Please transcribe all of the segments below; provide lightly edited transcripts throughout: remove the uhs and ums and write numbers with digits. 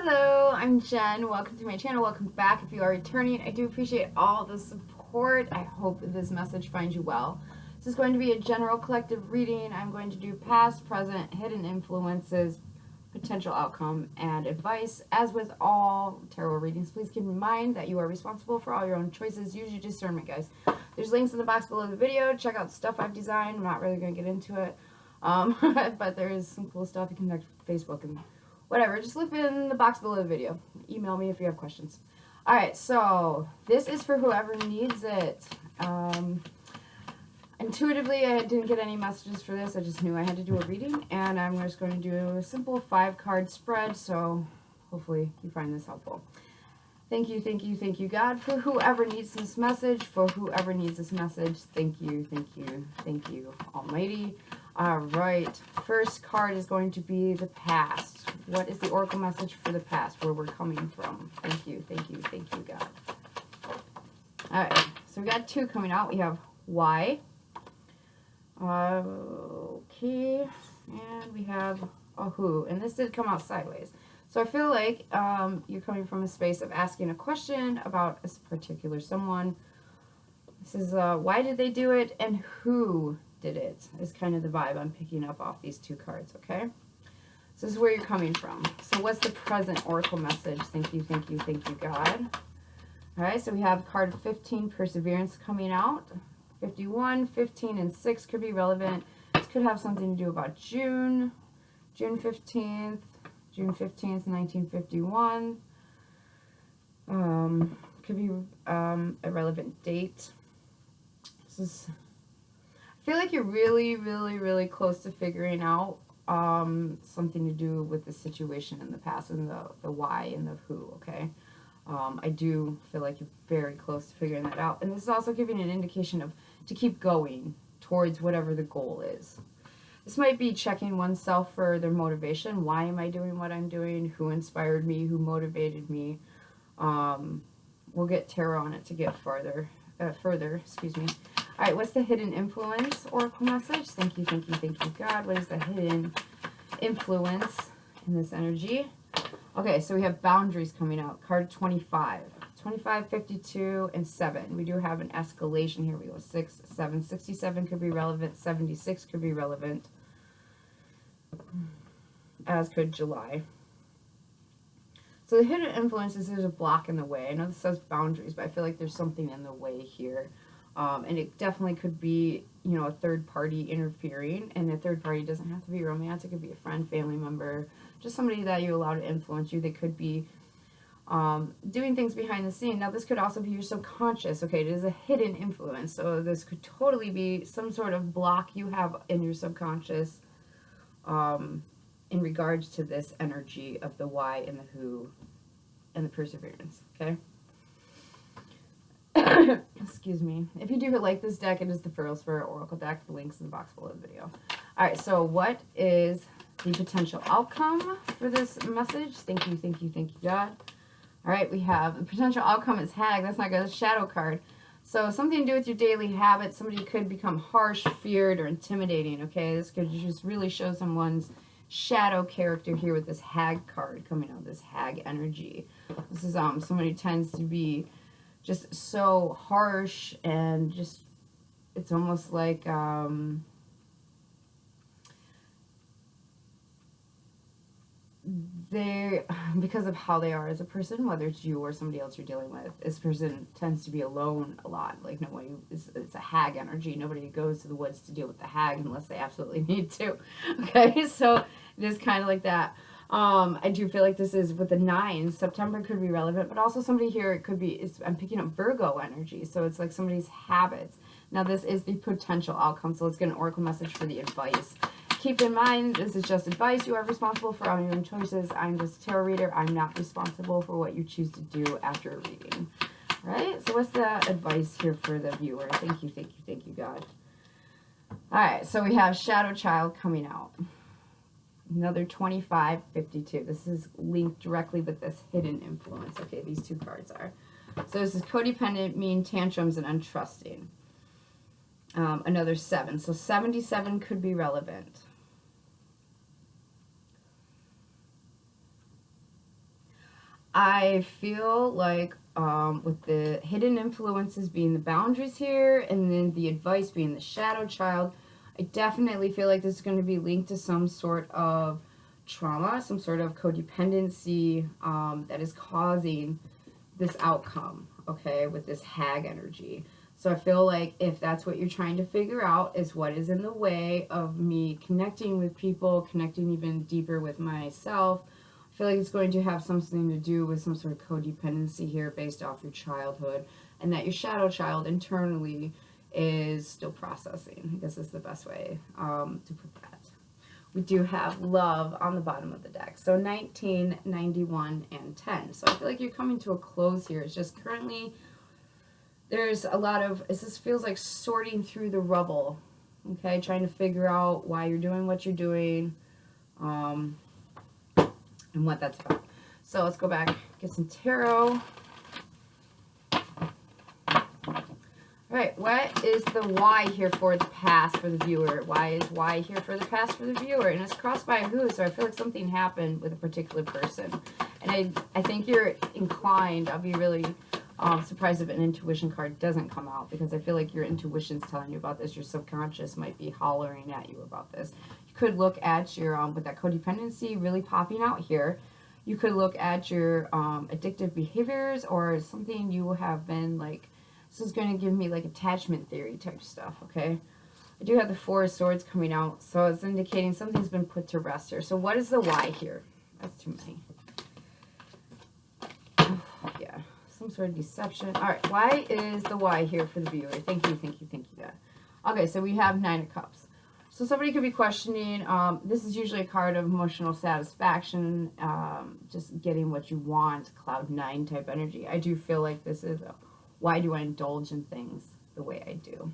Hello, I'm Jen. Welcome to my channel. Welcome back if you are returning. I do appreciate all the support. I hope this message finds you well. This is going to be a general collective reading. I'm going to do past, present, hidden influences, potential outcome, and advice. As with all tarot readings, please keep in mind that you are responsible for all your own choices. Use your discernment, guys. There's links in the box below the video. Check out stuff I've designed. I'm not really going to get into it. But there is some cool stuff. You can connect with Facebook and whatever. Just look in the box below the video. Email me if you have questions. Alright, so this is for whoever needs it. Intuitively, I didn't get any messages for this. I just knew I had to do a reading. And I'm just going to do a simple 5-card spread. So hopefully you find this helpful. Thank you, thank you, thank you, God, for whoever needs this message. For whoever needs this message, thank you, thank you, thank you, Almighty. Alright, first card is going to be the past. What is the oracle message for the past, where we're coming from? Thank you, thank you, thank you, God. Alright, so we got 2 coming out. We have why. Okay, and we have a who. And this did come out sideways. So I feel like you're coming from a space of asking a question about a particular someone. This is why did they do it and who did it is kind of the vibe I'm picking up off these 2 cards, okay? So this is where you're coming from. So what's the present oracle message? Thank you, thank you, thank you, God. All right, so we have card 15, perseverance, coming out. 51, 15, and 6 could be relevant. This could have something to do about June 15th, June 15th, 1951. Could be a relevant date. This is, I feel like you're really, really, really close to figuring out something to do with the situation in the past and the why and the who, okay? I do feel like you're very close to figuring that out. And this is also giving an indication of to keep going towards whatever the goal is. This might be checking oneself for their motivation. Why am I doing what I'm doing? Who inspired me? Who motivated me? We'll get tarot on it to get further, excuse me. All right, what's the hidden influence oracle message? Thank you, thank you, thank you, God. What is the hidden influence in this energy? Okay, so we have boundaries coming out. Card 25. 25, 52, and 7. We do have an escalation here. We go 6, 7. 67 could be relevant. 76 could be relevant. As could July. So the hidden influence is there's a block in the way. I know this says boundaries, but I feel like there's something in the way here. And it definitely could be, you know, a third party interfering. And a third party doesn't have to be romantic. It could be a friend, family member, just somebody that you allow to influence you. They could be doing things behind the scene. Now, this could also be your subconscious. Okay, it is a hidden influence. So this could totally be some sort of block you have in your subconscious in regards to this energy of the why and the who and the perseverance, okay? Excuse me. If you do like this deck, it is the FeralSpirit Oracle deck. The link's in the box below the video. Alright, so what is the potential outcome for this message? Thank you, thank you, thank you, God. Alright, we have the potential outcome is HAG. That's not good. It's shadow card. So something to do with your daily habits. Somebody could become harsh, feared, or intimidating, okay? This could just really show someone's shadow character here with this HAG card coming out, this HAG energy. This is somebody who tends to be just so harsh and just, it's almost like they, because of how they are as a person, whether it's you or somebody else you're dealing with, this person tends to be alone a lot. Like nobody, it's a HAG energy. Nobody goes to the woods to deal with the HAG unless they absolutely need to. Okay, so it is kind of like that. I do feel like this is with the 9. September could be relevant, but also somebody here, it could be, I'm picking up Virgo energy. So it's like somebody's habits. Now this is the potential outcome. So let's get an oracle message for the advice. Keep in mind, this is just advice. You are responsible for all your own choices. I'm just a tarot reader. I'm not responsible for what you choose to do after a reading. All right, so what's the advice here for the viewer? Thank you, thank you, thank you, God. All right, so we have Shadow Child coming out. Another 25, 52. This is linked directly with this hidden influence. Okay, these 2 cards are. So this is codependent, mean, tantrums, and untrusting. Another 7. So 77 could be relevant. I feel like with the hidden influences being the boundaries here, and then the advice being the shadow child, I definitely feel like this is going to be linked to some sort of trauma, some sort of codependency that is causing this outcome, okay, with this HAG energy. So I feel like if that's what you're trying to figure out, is what is in the way of me connecting with people, connecting even deeper with myself, I feel like it's going to have something to do with some sort of codependency here based off your childhood, and that your shadow child internally is still processing. I guess is the best way to put that. We do have love on the bottom of the deck. So 19, 91, and 10. So I feel like you're coming to a close here. It's just currently, there's a lot of, it just feels like sorting through the rubble. Okay, trying to figure out why you're doing what you're doing, and what that's about. So let's go back, get some tarot. Alright, what is the why here for the past for the viewer? Why is why here for the past for the viewer? And it's crossed by a who, so I feel like something happened with a particular person. And I think you're inclined, I'll be really surprised if an intuition card doesn't come out, because I feel like your intuition's telling you about this. Your subconscious might be hollering at you about this. You could look at your, with that codependency really popping out here, you could look at your addictive behaviors, or something you have been like, this is going to give me like attachment theory type stuff, okay? I do have the Four of Swords coming out, so it's indicating something's been put to rest here. So what is the why here? That's too many. Oh, yeah, some sort of deception. All right, why is the why here for the viewer? Thank you, thank you, thank you, God. Okay, so we have Nine of Cups. So somebody could be questioning, this is usually a card of emotional satisfaction, just getting what you want, Cloud 9 type energy. I do feel like this is a, why do I indulge in things the way I do?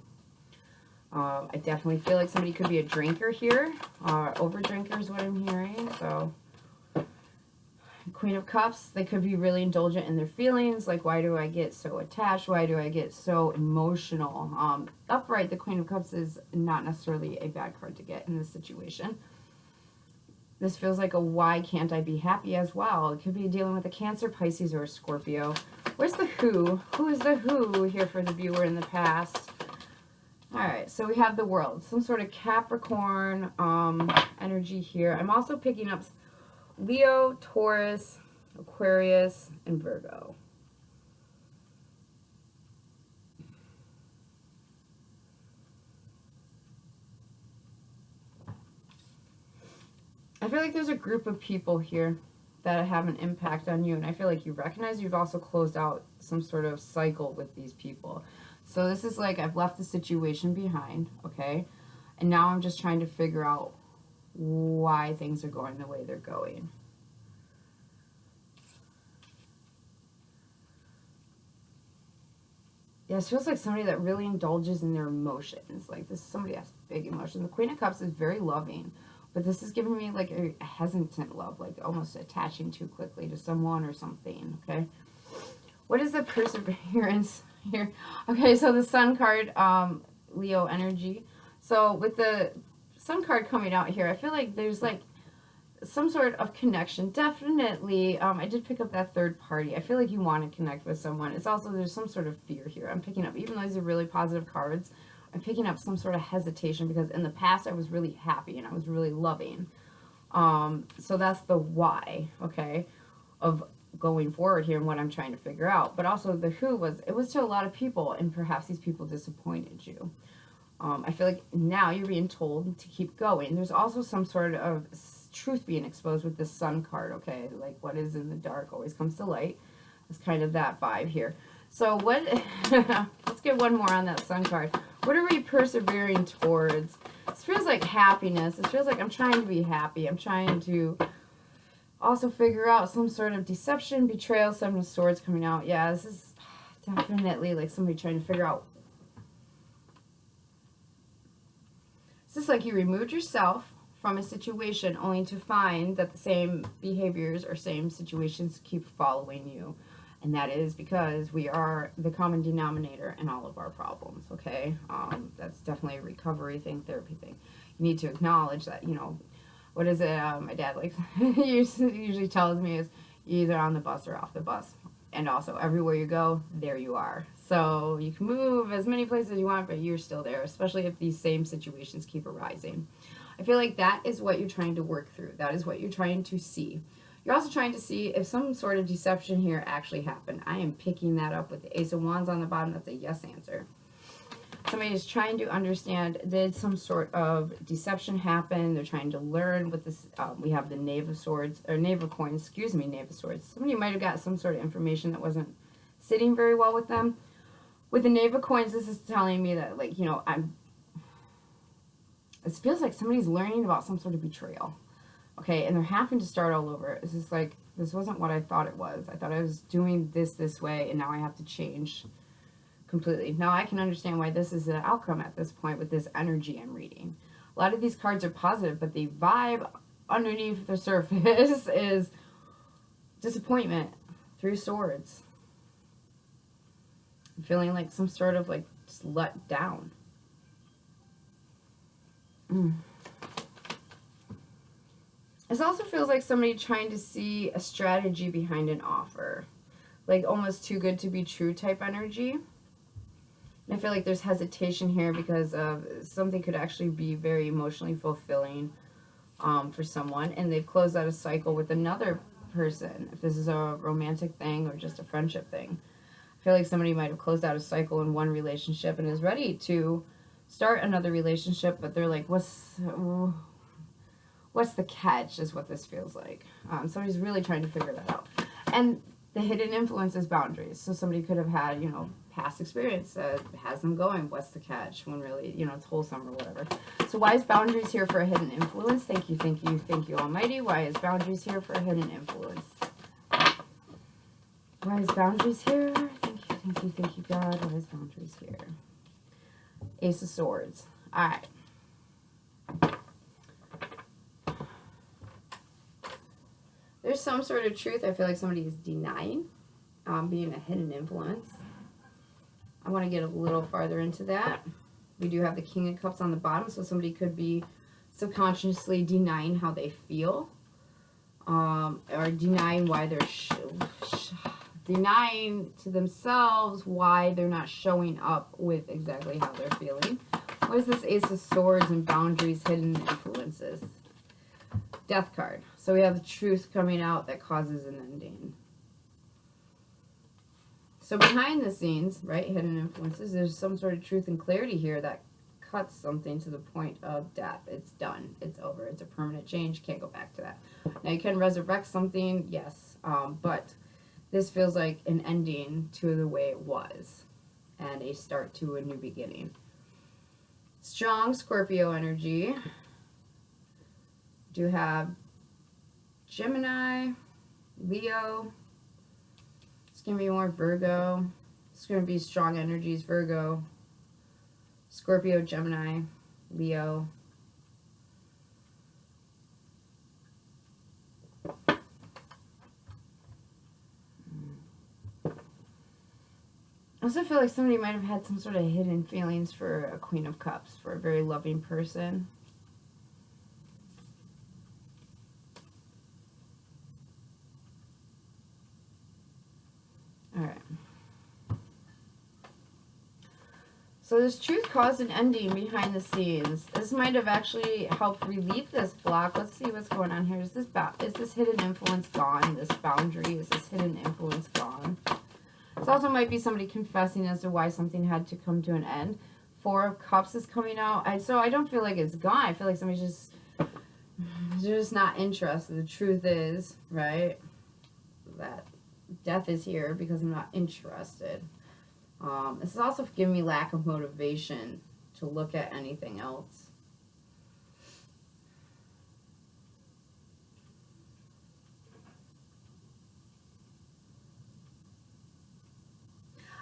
I definitely feel like somebody could be a drinker here. Over drinker is what I'm hearing. So, Queen of Cups, they could be really indulgent in their feelings. Like, why do I get so attached? Why do I get so emotional? Upright, the Queen of Cups is not necessarily a bad card to get in this situation. This feels like a why can't I be happy as well. It could be dealing with a Cancer, Pisces, or a Scorpio. Where's the who? Who is the who here for the viewer in the past? Alright, so we have the World. Some sort of Capricorn energy here. I'm also picking up Leo, Taurus, Aquarius, and Virgo. I feel like there's a group of people here that have an impact on you, and I feel like you recognize you've also closed out some sort of cycle with these people. So this is like, I've left the situation behind, okay? And now I'm just trying to figure out why things are going the way they're going. Yeah, it feels like somebody that really indulges in their emotions. Like, this is somebody that has big emotions. The Queen of Cups is very loving, but this is giving me like a hesitant love, like almost attaching too quickly to someone or something, okay? What is the perseverance here? Okay, so the Sun card, Leo energy. So with the Sun card coming out here, I feel like there's like some sort of connection. Definitely, I did pick up that third party. I feel like you want to connect with someone. It's also, there's some sort of fear here. I'm picking up, even though these are really positive cards, I'm picking up some sort of hesitation, because in the past I was really happy and I was really loving. So that's the why, okay, of going forward here and what I'm trying to figure out. But also the who was, it was to a lot of people, and perhaps these people disappointed you. I feel like now you're being told to keep going. There's also some sort of truth being exposed with the Sun card, okay? Like, what is in the dark always comes to light. It's kind of that vibe here. So what, let's get one more on that Sun card. What are we persevering towards? This feels like happiness. It feels like I'm trying to be happy. I'm trying to also figure out some sort of deception, betrayal, Seven of Swords coming out. Yeah, this is definitely like somebody trying to figure out. It's just like you removed yourself from a situation only to find that the same behaviors or same situations keep following you. And that is because we are the common denominator in all of our problems, okay? That's definitely a recovery thing, therapy thing. You need to acknowledge that, you know, what is it my dad likes usually tells me is, You're either on the bus or off the bus. And also, everywhere you go, there you are. So you can move as many places as you want, but you're still there, especially if these same situations keep arising. I feel like that is what you're trying to work through. That is what you're trying to see. You're also trying to see if some sort of deception here actually happened. I am picking that up with the Ace of Wands on the bottom. That's a yes answer. Somebody is trying to understand, did some sort of deception happen? They're trying to learn with this. We have the Knave of Swords, or Knave of Coins, excuse me, Knave of Swords. Somebody might have got some sort of information that wasn't sitting very well with them. With the Knave of Coins, this is telling me that, like, you know, it feels like somebody's learning about some sort of betrayal. Okay, and they're having to start all over. It's just like, this wasn't what I thought it was. I thought I was doing this way, and now I have to change completely. Now I can understand why this is the outcome at this point with this energy I'm reading. A lot of these cards are positive, but the vibe underneath the surface is disappointment. 3 Swords. I'm feeling like some sort of like just let down. This also feels like somebody trying to see a strategy behind an offer. Like almost too good to be true type energy. And I feel like there's hesitation here because of something could actually be very emotionally fulfilling for someone. And they've closed out a cycle with another person. If this is a romantic thing or just a friendship thing. I feel like somebody might have closed out a cycle in one relationship and is ready to start another relationship. But they're like, what's the catch is what this feels like. Somebody's really trying to figure that out. And the hidden influence is boundaries. So somebody could have had, you know, past experience that has them going, what's the catch, when really, you know, it's wholesome or whatever. So why is boundaries here for a hidden influence? Thank you, thank you, thank you, Almighty. Why is boundaries here for a hidden influence? Why is boundaries here? Thank you, thank you, thank you, God. Why is boundaries here? Ace of Swords. All right. There's some sort of truth I feel like somebody is denying, being a hidden influence. I want to get a little farther into that. We do have the King of Cups on the bottom, so somebody could be subconsciously denying how they feel, or denying why they're denying to themselves why they're not showing up with exactly how they're feeling. What is this Ace of Swords and boundaries, hidden influences? Death card. So we have the truth coming out that causes an ending. So behind the scenes, right, hidden influences, there's some sort of truth and clarity here that cuts something to the point of death. It's done. It's over. It's a permanent change. Can't go back to that. Now you can resurrect something, yes, but this feels like an ending to the way it was and a start to a new beginning. Strong Scorpio energy. Do have Gemini, Leo. It's going to be more Virgo. It's going to be strong energies, Virgo, Scorpio, Gemini, Leo. I also feel like somebody might have had some sort of hidden feelings for a Queen of Cups, for a very loving person. Alright. So this truth caused an ending behind the scenes. This might have actually helped relieve this block. Let's see what's going on here. Is this hidden influence gone? This boundary? Is this hidden influence gone? This also might be somebody confessing as to why something had to come to an end. 4 of Cups is coming out. So I don't feel like it's gone. I feel like somebody's just not interested. The truth is, right, that death is here because I'm not interested. This is also giving me lack of motivation to look at anything else.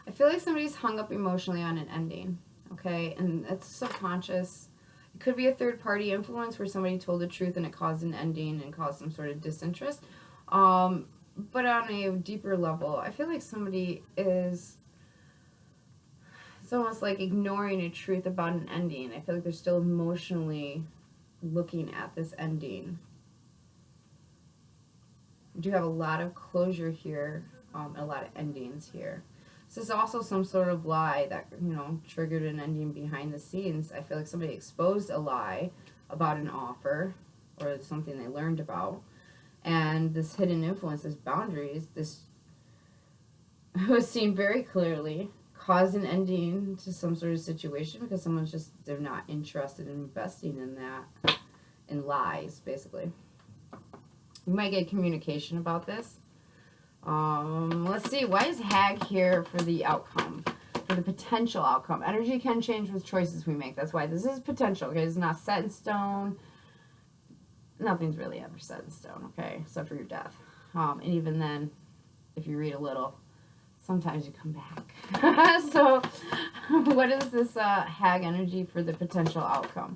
I feel like somebody's hung up emotionally on an ending, okay? And it's subconscious. It could be a third-party influence where somebody told the truth and it caused an ending and caused some sort of disinterest. But on a deeper level, I feel like somebody is... It's almost like ignoring a truth about an ending. I feel like they're still emotionally looking at this ending. We do have a lot of closure here, a lot of endings here. This is also some sort of lie that, you know, triggered an ending behind the scenes. I feel like somebody exposed a lie about an offer or something they learned about. And this hidden influence, this boundaries, this was seen very clearly, caused an ending to some sort of situation because someone's just, they're not interested in investing in that, in lies, basically. You might get communication about this. Let's see, why is HAG here for the outcome, for the potential outcome? Energy can change with choices we make. That's why this is potential, okay? It's not set in stone. Nothing's really ever set in stone, okay, except for your death. And even then, if you read a little, sometimes you come back. So, what is this HAG energy for the potential outcome?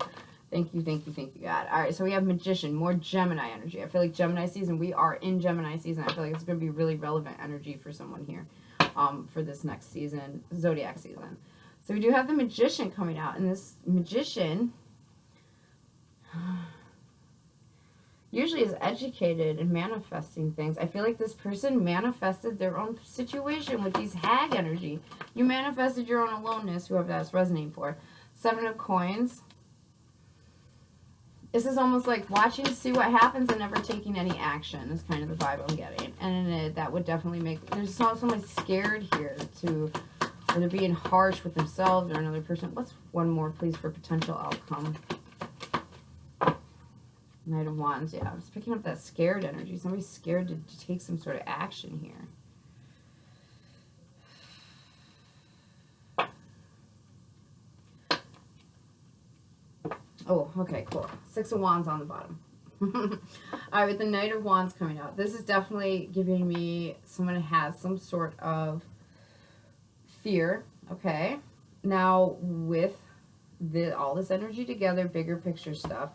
Thank you, thank you, thank you, God. All right, so we have Magician, more Gemini energy. I feel like Gemini season, we are in Gemini season. I feel like it's going to be really relevant energy for someone here for this next season, Zodiac season. So we do have the Magician coming out, and this Magician usually is educated and manifesting things. I feel like this person manifested their own situation with these HAG energy. You manifested your own aloneness, whoever that's resonating for. 7 of Coins. This is almost like watching to see what happens and never taking any action is kind of the vibe I'm getting. And that would definitely make... There's someone scared here to... Or they're being harsh with themselves or another person. What's one more, please, for potential outcome? Knight of Wands. Yeah, I was picking up that scared energy. Somebody's scared to take some sort of action here. Oh, okay, cool. 6 of Wands on the bottom. All right, with the Knight of Wands coming out, this is definitely giving me someone has some sort of fear, okay? Now, with all this energy together, bigger picture stuff,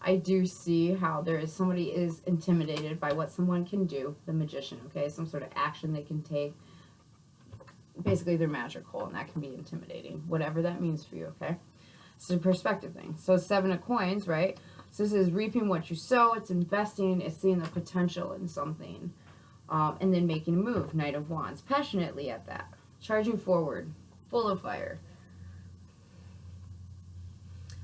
I do see how there is somebody is intimidated by what someone can do, the Magician, okay? Some sort of action they can take. Basically, they're magical, and that can be intimidating, whatever that means for you, okay? It's a perspective thing. So 7 of Coins, right? So this is reaping what you sow. It's investing. It's seeing the potential in something. And then making a move. Knight of Wands. Passionately at that. Charging forward. Full of fire.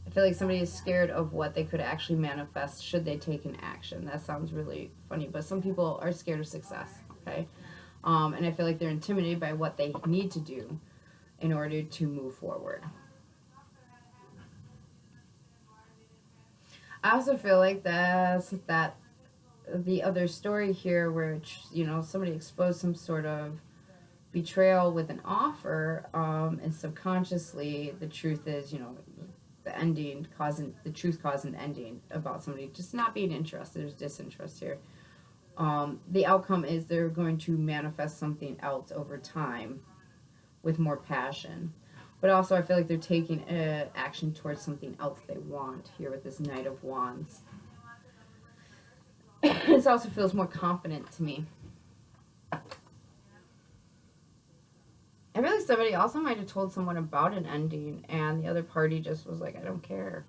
I feel like somebody is scared of what they could actually manifest should they take an action. That sounds really funny. But some people are scared of success. Okay? And I feel like they're intimidated by what they need to do in order to move forward. I also feel like that's the other story here where, you know, somebody exposed some sort of betrayal with an offer, and subconsciously the truth is, you know, the truth causing the ending about somebody just not being interested. There's disinterest here. The outcome is they're going to manifest something else over time with more passion. But also, I feel like they're taking action towards something else they want here with this Knight of Wands. This also feels more confident to me. I feel like somebody also might have told someone about an ending, and the other party just was like, I don't care.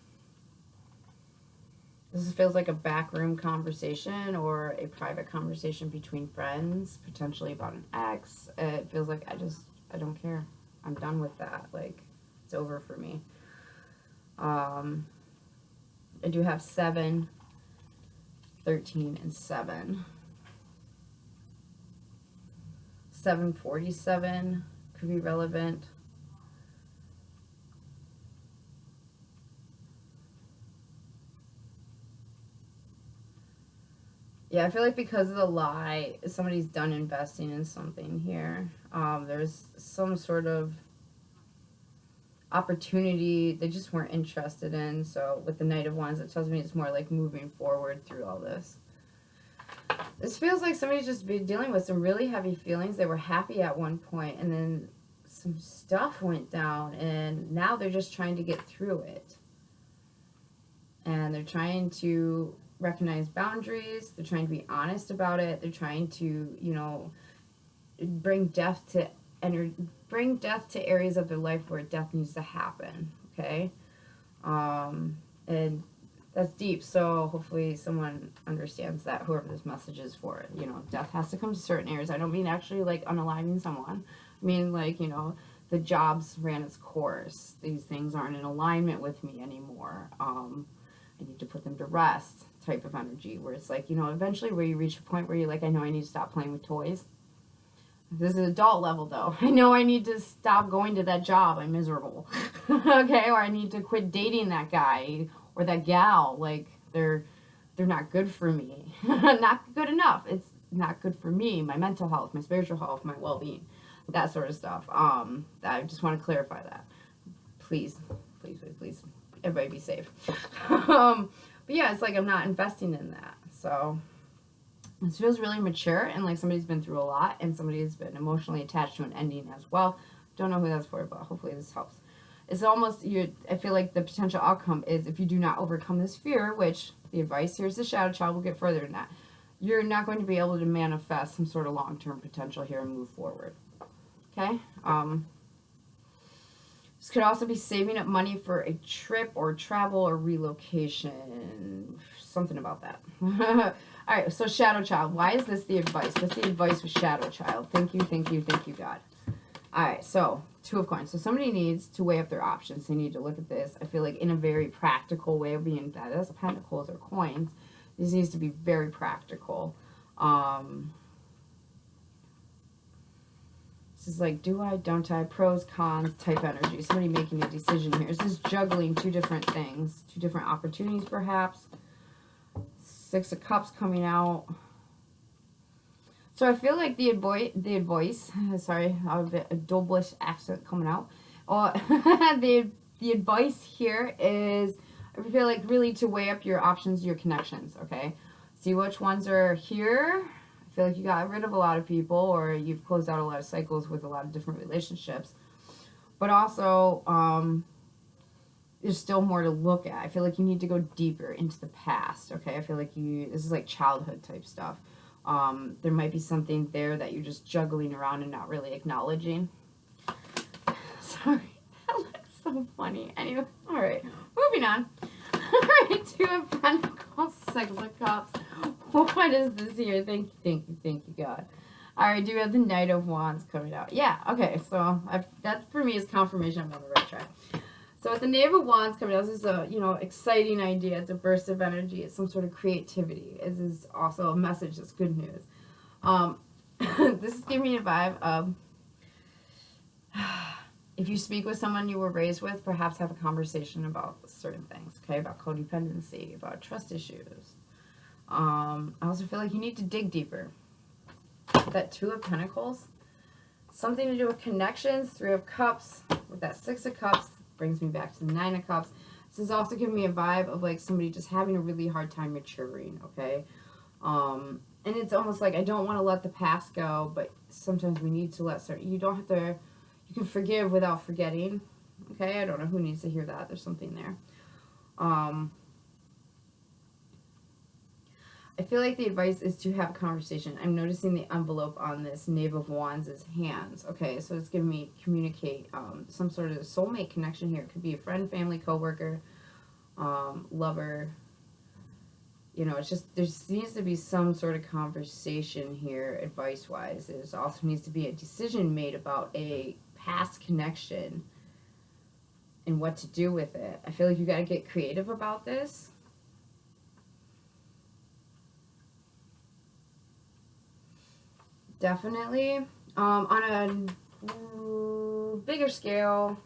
This feels like a backroom conversation or a private conversation between friends, potentially about an ex. It feels like I don't care. I'm done with that. Like, it's over for me. I do have 7, 13, and 7. 747 could be relevant. Yeah, I feel like because of the lie, somebody's done investing in something here. There's some sort of opportunity they just weren't interested in. So with the Knight of Wands, it tells me it's more like moving forward through all this. This feels like somebody's just been dealing with some really heavy feelings. They were happy at one point, and then some stuff went down, and now they're just trying to get through it. And they're trying to recognize boundaries. They're trying to be honest about it. They're trying to, you know, bring death to areas of their life where death needs to happen. Okay, and That's deep. So hopefully someone understands that, whoever this message is for. You know, death has to come to certain areas. I don't mean actually like unaliving someone. I mean like, you know, the jobs ran its course. These things aren't in alignment with me anymore. I need to put them to rest type of energy, where it's like, you know, eventually where you reach a point where you're like, I know I need to stop playing with toys. This is adult level though. I know I need to stop going to that job. I'm miserable. Okay, or I need to quit dating that guy or that gal. Like they're not good for me. Not good enough. It's not good for me, my mental health, my spiritual health, my well-being, that sort of stuff. I just want to clarify that. Please, please, please, please, everybody be safe. But yeah, it's like I'm not investing in that. So this feels really mature, and like somebody's been through a lot, and somebody's been emotionally attached to an ending as well. Don't know who that's for, but hopefully this helps. It's almost, I feel like the potential outcome is, if you do not overcome this fear, which the advice here is the shadow child will get further than that, you're not going to be able to manifest some sort of long-term potential here and move forward. Okay? This could also be saving up money for a trip or travel or relocation. Something about that. All right, so shadow child. Why is this the advice? What's the advice with shadow child? Thank you, thank you, thank you, God. All right, so Two of Coins. So somebody needs to weigh up their options. They need to look at this, I feel like, in a very practical way of being that. That's pentacles or coins. This needs to be very practical. This is like, do I, don't I, pros, cons type energy. Somebody making a decision here. This is juggling two different things, two different opportunities perhaps. Six of Cups coming out. So I feel like the advice, sorry, I have a double accent coming out. The advice here is, I feel like, really to weigh up your options, your connections, okay? See which ones are here. I feel like you got rid of a lot of people, or you've closed out a lot of cycles with a lot of different relationships. But also, there's still more to look at. I feel like you need to go deeper into the past, okay? I feel like this is like childhood type stuff. There might be something there that you're just juggling around and not really acknowledging. Sorry, that looks so funny. Anyway, all right, moving on. All right, Two of Pentacles, Six of Cups. What is this here? Thank you, thank you, thank you, God. All right, do we have the Knight of Wands coming out? Yeah, okay, so that for me is confirmation I'm on the right track. So with the Knave of Wands coming out, this is a, you know, exciting idea. It's a burst of energy. It's some sort of creativity. This is also a message that's good news. This is giving me a vibe of, if you speak with someone you were raised with, perhaps have a conversation about certain things, okay? About codependency, about trust issues. I also feel like you need to dig deeper. That Two of Pentacles, something to do with connections. Three of Cups with that Six of Cups brings me back to the Nine of Cups. This is also giving me a vibe of like somebody just having a really hard time maturing, okay? And it's almost like, I don't want to let the past go, but sometimes we need to let certain, you don't have to, you can forgive without forgetting, okay? I don't know who needs to hear that. There's something there. I feel like the advice is to have a conversation. I'm noticing the envelope on this Knave of Wands' hands. Okay, so it's giving me communicate some sort of soulmate connection here. It could be a friend, family, coworker, lover. You know, it's just, there needs to be some sort of conversation here, advice-wise. There also needs to be a decision made about a past connection and what to do with it. I feel like you got to get creative about this. Definitely. On a bigger scale,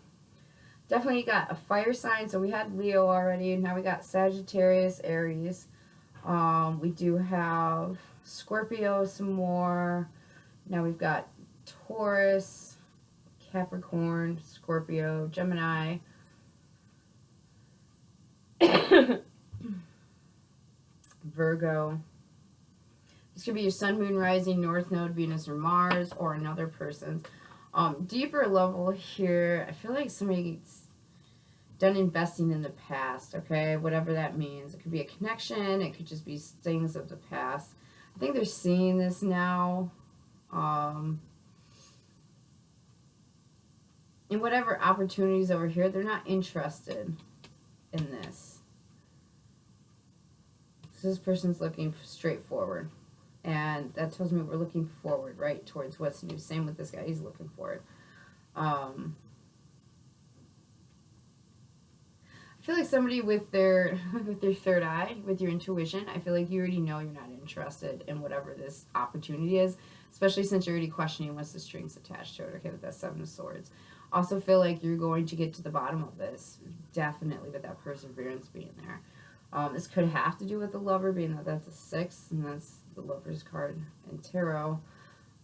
definitely got a fire sign. So we had Leo already. Now we got Sagittarius, Aries. We do have Scorpio some more. Now we've got Taurus, Capricorn, Scorpio, Gemini. Virgo. This could be your sun, moon, rising, north node, Venus, or Mars, or another person's. Deeper level here, I feel like somebody's done investing in the past, okay? Whatever that means. It could be a connection. It could just be things of the past. I think they're seeing this now. And whatever opportunities over here, they're not interested in this. So this person's looking straight forward. And that tells me we're looking forward, right, towards what's new. Same with this guy. He's looking forward. I feel like somebody with their third eye, with your intuition, I feel like you already know you're not interested in whatever this opportunity is, especially since you're already questioning what's the strings attached to it, okay, with that Seven of Swords. Also feel like you're going to get to the bottom of this, definitely, with that perseverance being there. This could have to do with the Lover, being that that's a 6, and that's the Lover's card in tarot.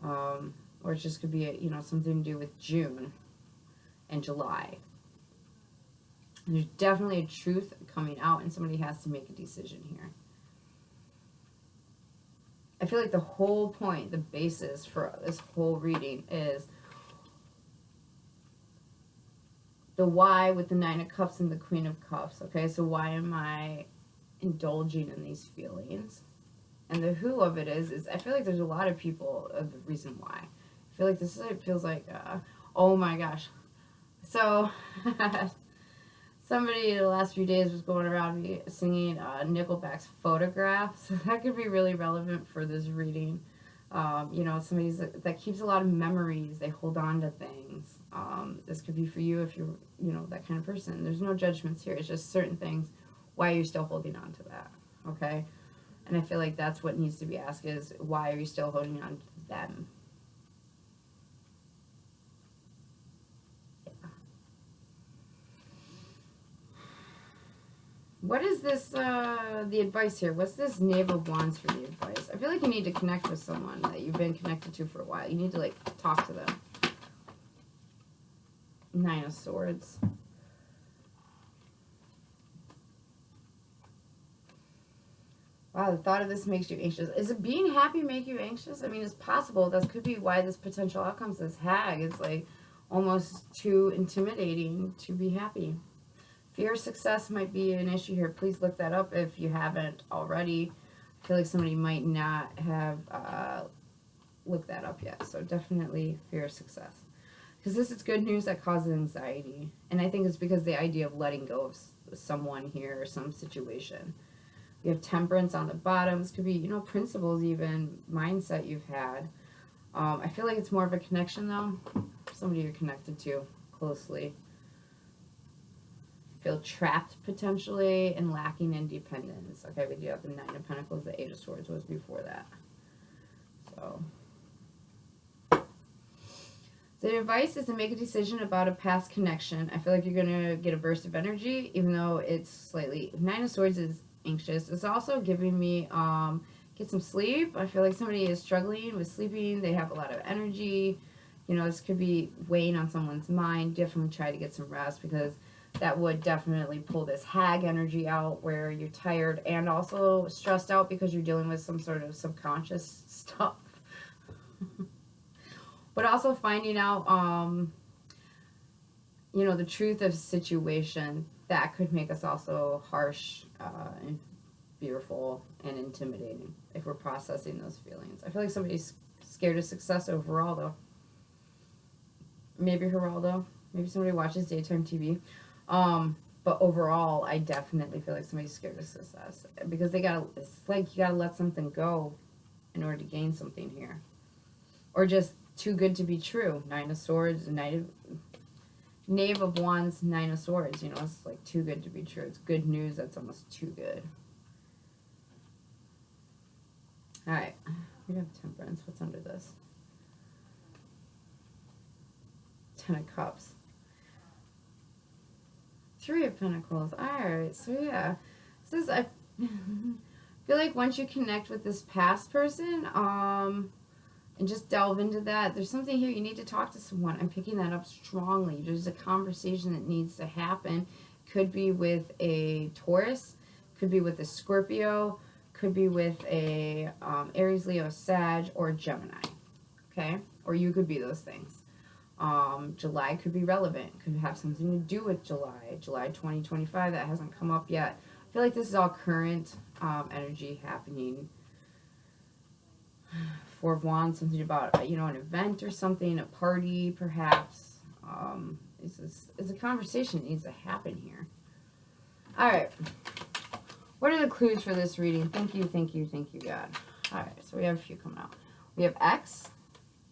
Or it just could be, you know, something to do with June and July. There's definitely a truth coming out, and somebody has to make a decision here. I feel like the whole point, the basis for this whole reading is the why with the Nine of Cups and the Queen of Cups. Okay, so why am I indulging in these feelings? And the who of it is I feel like there's a lot of people of the reason why. I feel like this is, it feels like, oh my gosh. So, somebody the last few days was going around me singing Nickelback's Photograph. So that could be really relevant for this reading. You know, somebody's that keeps a lot of memories. They hold on to things. This could be for you if you're, you know, that kind of person. There's no judgments here. It's just certain things, why you're still holding on to that, okay? And I feel like that's what needs to be asked is, why are you still holding on to them? Yeah. What is this, the advice here? What's this Knave of Wands for the advice? I feel like you need to connect with someone that you've been connected to for a while. You need to, like, talk to them. Nine of Swords. Wow, the thought of this makes you anxious. Is it being happy make you anxious? I mean, it's possible. That could be why this potential outcomes, this HAG, is like almost too intimidating to be happy. Fear of success might be an issue here. Please look that up if you haven't already. I feel like somebody might not have looked that up yet. So definitely fear of success. Because this is good news that causes anxiety. And I think it's because the idea of letting go of someone here or some situation. You have Temperance on the bottom. This could be, you know, principles even, mindset you've had. I feel like it's more of a connection, though. Somebody you're connected to closely. Feel trapped, potentially, and lacking independence. Okay, we do have the Nine of Pentacles. The Eight of Swords was before that. So, the advice is to make a decision about a past connection. I feel like you're going to get a burst of energy, even though it's slightly... Nine of Swords is anxious. It's also giving me get some sleep. I feel like somebody is struggling with sleeping. They have a lot of energy. You know, this could be weighing on someone's mind. Definitely try to get some rest, because that would definitely pull this HAG energy out where you're tired and also stressed out because you're dealing with some sort of subconscious stuff. But also finding out you know, the truth of the situation. That could make us also harsh and fearful and intimidating if we're processing those feelings. I feel like somebody's scared of success overall, though. Maybe Geraldo. Maybe somebody watches daytime TV. But overall, I definitely feel like somebody's scared of success. Because they gotta, it's like you gotta let something go in order to gain something here. Or just too good to be true. Nine of Swords, Knave of Wands, Nine of Swords. You know, it's like too good to be true. It's good news that's almost too good. Alright. We have Temperance. What's under this? Ten of Cups. Three of Pentacles. Alright. So, yeah. This is... I feel like once you connect with this past person, and just delve into that. There's something here, you need to talk to someone. I'm picking that up strongly. There's a conversation that needs to happen. Could be with a Taurus, could be with a Scorpio, could be with a Aries, Leo, Sag, or Gemini. Okay? Or you could be those things. July could be relevant. Could have something to do with July. July 2025, that hasn't come up yet. I feel like this is all current energy happening. Four of Wands, something about, you know, an event or something, a party, perhaps. It's a conversation that needs to happen here. All right. What are the clues for this reading? Thank you, God. All right, so we have a few coming out. We have X,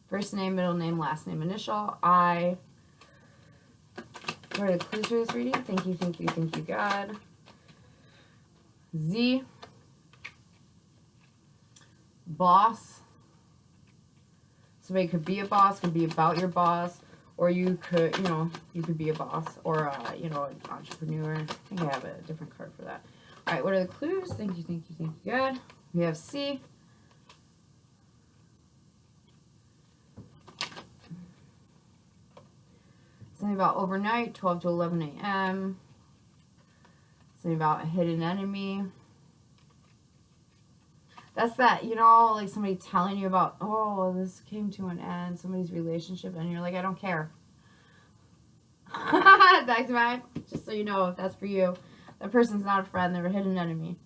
first name, middle name, last name, initial. I. What are the clues for this reading? Thank you, God. Z, boss. Somebody could be a boss, could be about your boss, or you could, you know, you could be a boss, or, you know, an entrepreneur. I think I have a different card for that. All right, what are the clues? Thank you, God. We have C. Something about overnight, 12 to 11 a.m. Something about a hidden enemy. That's that, you know, like somebody telling you about, oh, this came to an end, somebody's relationship, and you're like, I don't care. Back to back, just so you know, if that's for you. That person's not a friend, they're a hidden enemy.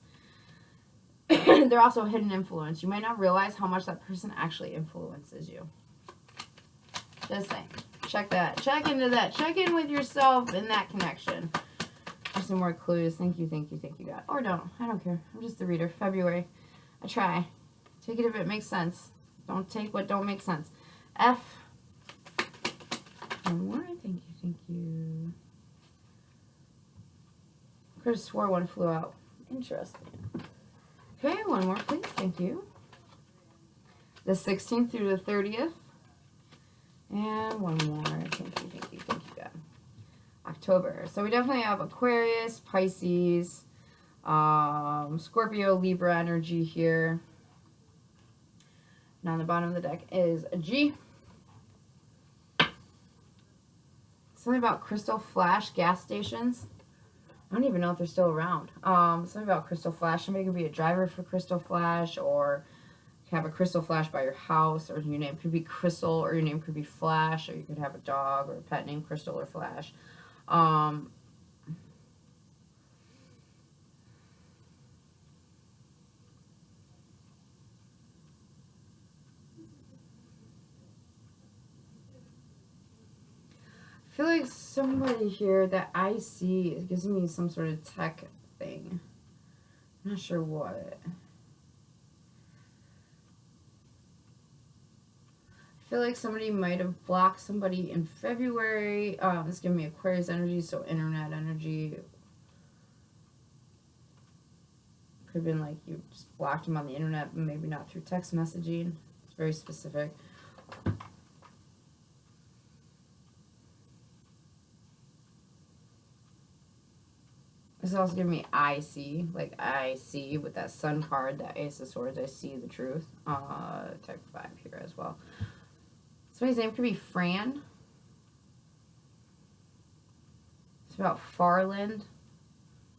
They're also a hidden influence. You might not realize how much that person actually influences you. Just saying. Check that. Check into that. Check in with yourself in that connection. For some more clues. Thank you, God. Or don't. I don't care. I'm just the reader. February. I try. Take it if it makes sense. Don't take what don't make sense. F. One more. Thank you. Could have swore one flew out. Interesting. Okay, one more, please. Thank you. The 16th through the 30th. And one more. Thank you, God. October. So we definitely have Aquarius, Pisces, Scorpio, Libra energy here. And on the bottom of the deck is a G. Something about Crystal Flash gas stations. I don't even know if they're still around. Something about Crystal Flash. Somebody could be a driver for Crystal Flash, or have a Crystal Flash by your house, or your name could be Crystal, or your name could be Flash, or you could have a dog or a pet named Crystal or Flash. I feel like somebody here that I see is gives me some sort of tech thing. I'm not sure what. I feel like somebody might have blocked somebody in February. It's giving me Aquarius energy, so internet energy. Could have been like you just blocked them on the internet, but maybe not through text messaging. It's very specific. It's also giving me I see, like I see with that sun card, that Ace of Swords, I see the truth. Type 5 here as well. Somebody's name could be Fran. It's about Farland,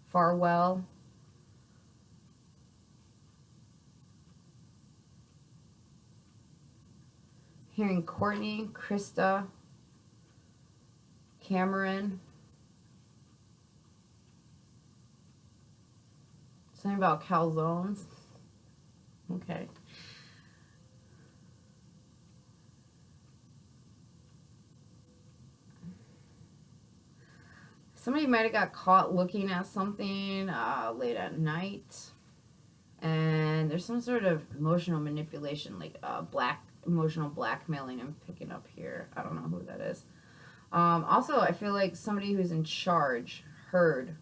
Farwell. Hearing Courtney, Krista, Cameron. Something about calzones. Okay. Somebody might have got caught looking at something late at night. And there's some sort of emotional manipulation, like emotional blackmailing I'm picking up here. I don't know who that is. Also, I feel like somebody who's in charge heard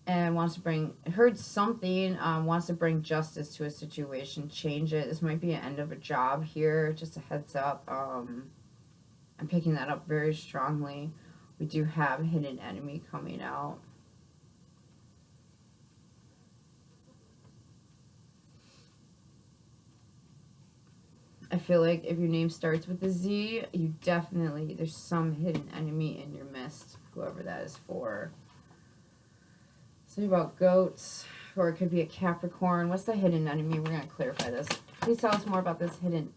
and wants to wants to bring justice to a situation, change it. This might be an end of a job here, just a heads up. I'm picking that up very strongly. We do have hidden enemy coming out. I feel like if your name starts with a Z, you definitely, there's some hidden enemy in your midst, whoever that is for. Something about goats, or it could be a Capricorn. What's the hidden enemy? We're going to clarify this. Please tell us more about this hidden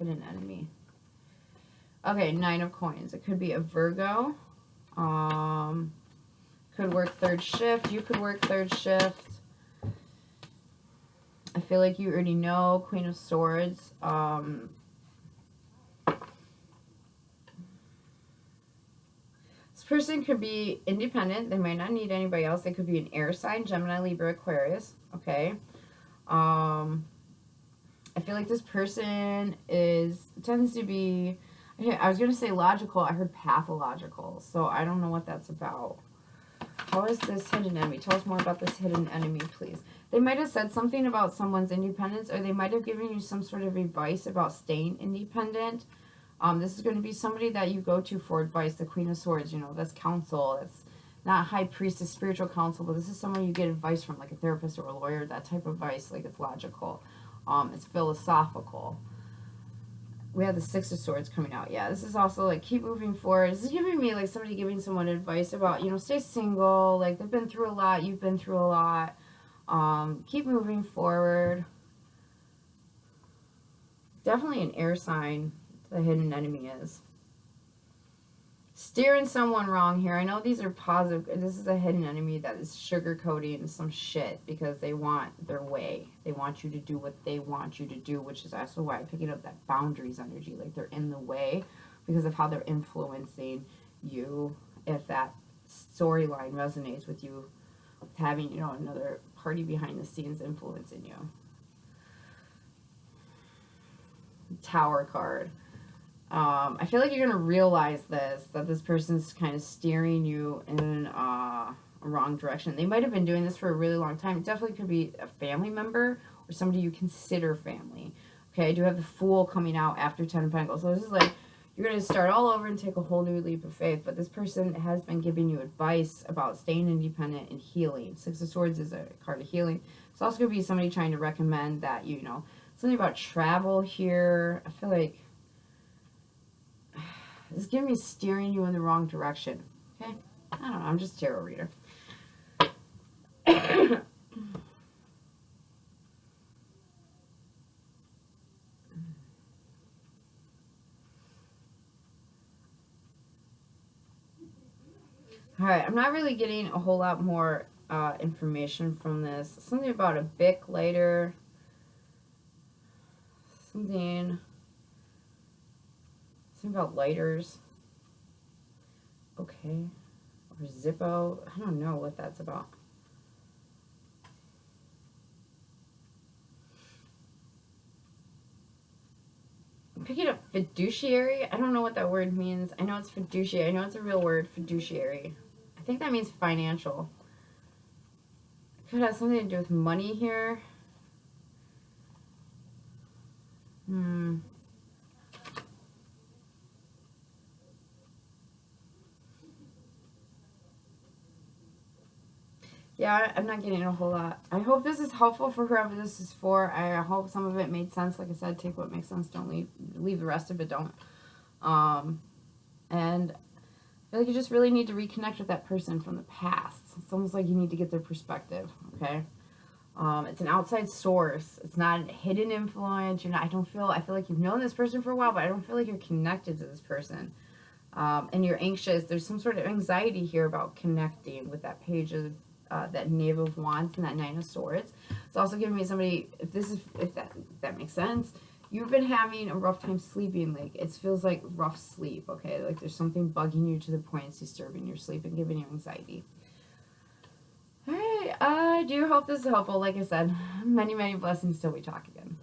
enemy. Okay, 9 of Coins. It could be a Virgo. Could work third shift. You could work third shift. I feel like you already know. Queen of Swords. This This person could be independent. They might not need anybody else. They could be an air sign, Gemini, Libra, Aquarius. Okay. I feel like this person tends to be, I was going to say logical. I heard pathological. So I don't know what that's about. How is this hidden enemy? Tell us more about this hidden enemy, please. They might have said something about someone's independence, or they might have given you some sort of advice about staying independent. This is going to be somebody that you go to for advice, the Queen of Swords, you know, that's counsel. It's not High Priestess, spiritual counsel, but this is someone you get advice from, like a therapist or a lawyer, that type of advice, like it's logical. It's philosophical. We have the Six of Swords coming out. Yeah, this is also like keep moving forward. This is giving me like somebody giving someone advice about, you know, stay single. Like they've been through a lot. You've been through a lot. Keep moving forward. Definitely an air sign. The hidden enemy is steering someone wrong here. I know these are positive. This is a hidden enemy that is sugarcoating some shit because they want their way. They want you to do what they want you to do, which is also why I'm picking up that boundaries energy. Like they're in the way because of how they're influencing you. If that storyline resonates with you, with having, you know, another party behind the scenes influencing you. Tower card. I feel like you're going to realize that this person's kind of steering you in a wrong direction. They might have been doing this for a really long time. It definitely could be a family member or somebody you consider family. Okay, I do have the Fool coming out after Ten of Pentacles. So this is like, you're going to start all over and take a whole new leap of faith. But this person has been giving you advice about staying independent and healing. Six of Swords is a card of healing. It's also going to be somebody trying to recommend that, you know, something about travel here. I feel like it's giving me steering you in the wrong direction. Okay? I don't know. I'm just a tarot reader. Alright, I'm not really getting a whole lot more information from this. Something about a Bic lighter. Something about lighters. Okay. Or Zippo. I don't know what that's about. I'm picking up fiduciary. I don't know what that word means. I know it's fiduciary. I know it's a real word, fiduciary. I think that means financial. It could have something to do with money here. Yeah, I'm not getting a whole lot. I hope this is helpful for whoever this is for. I hope some of it made sense. Like I said, take what makes sense. Don't leave the rest of it. Don't. And I feel like you just really need to reconnect with that person from the past. It's almost like you need to get their perspective. Okay. It's an outside source. It's not a hidden influence. I feel like you've known this person for a while, but I don't feel like you're connected to this person. And you're anxious. There's some sort of anxiety here about connecting with that page of that Knave of Wands and that Nine of Swords. It's also giving me somebody, if that makes sense, you've been having a rough time sleeping. Like, it feels like rough sleep, okay? Like there's something bugging you to the point it's disturbing your sleep and giving you anxiety. All right, I do hope this is helpful. Like I said, many, many blessings till we talk again.